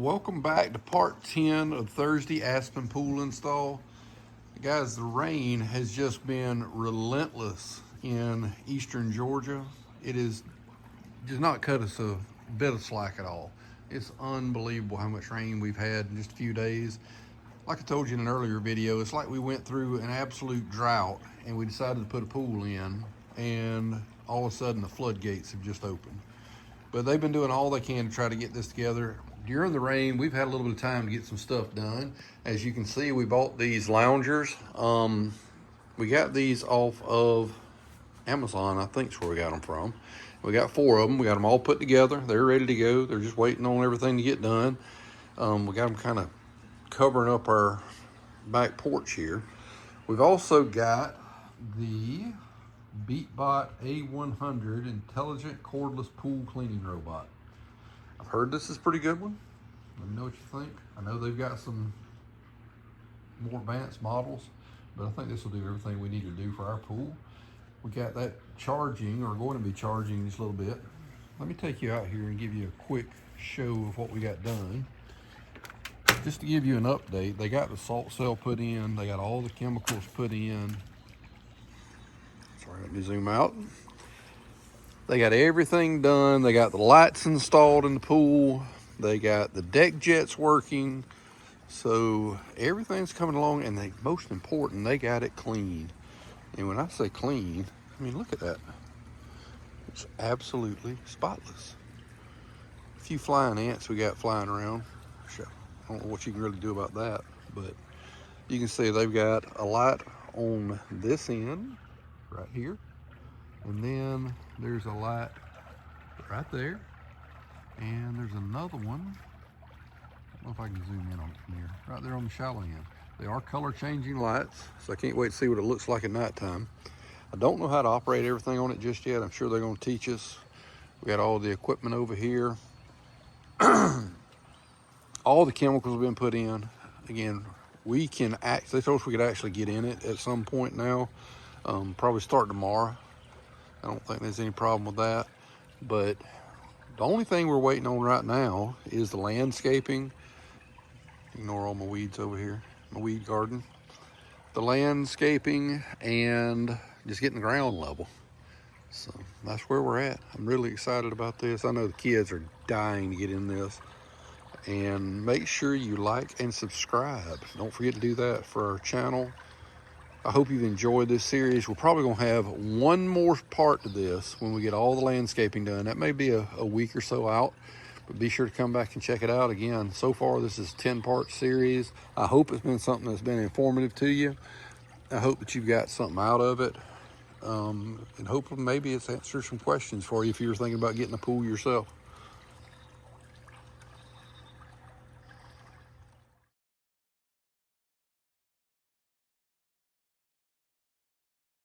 Welcome back to part 10 of Thursday Aspen pool install. Guys, the rain has just been relentless in eastern Georgia. It does not cut us a bit of slack at all. It's unbelievable how much rain we've had in just a few days. Like I told you in an earlier video, it's like we went through an absolute drought and we decided to put a pool in, and all of a sudden the floodgates have just opened. But they've been doing all they can to try to get this together. During the rain, we've had a little bit of time to get some stuff done. As you can see, we bought these loungers. We got these off of Amazon, I think is where we got them from. We got 4 of them. We got them all put together. They're ready to go. They're just waiting on everything to get done. We got them kind of covering up our back porch here. We've also got the BeatBot A100 intelligent cordless pool cleaning robot. I've heard this is a pretty good one. Let me know what you think. I know they've got some more advanced models, but I think this will do everything we need to do for our pool. We got that charging, or going to be charging in just a little bit. Let me take you out here and give you a quick show of what we got done. Just to give you an update, they got the salt cell put in, they got all the chemicals put in. Sorry, let me zoom out. They got everything done. They got the lights installed in the pool. They got the deck jets working. So everything's coming along, and most important, they got it clean. And when I say clean, I mean, look at that. It's absolutely spotless. A few flying ants we got flying around. I don't know what you can really do about that, but you can see they've got a light on this end right here, and then there's a light right there, and there's another one. I don't know if I can zoom in on it from here. Right there on the shallow end. They are color changing lights, so I can't wait to see what it looks like at nighttime. I don't know how to operate everything on it just yet. I'm sure they're going to teach us. We got all the equipment over here. All the chemicals have been put in. Again, they told us we could actually get in it at some point now. Probably start tomorrow. I don't think there's any problem with that. But the only thing we're waiting on right now is the landscaping. Ignore all my weeds over here, my weed garden. The landscaping and just getting the ground level. So that's where we're at. I'm really excited about this. I know the kids are dying to get in this. And make sure you like and subscribe. Don't forget to do that for our channel. I hope you've enjoyed this series. We're probably going to have one more part to this when we get all the landscaping done. That may be a week or so out, but be sure to come back and check it out. Again, so far this is a 10-part series. I hope it's been something that's been informative to you. I hope that you've got something out of it. And hopefully maybe it's answered some questions for you if you're thinking about getting a pool yourself.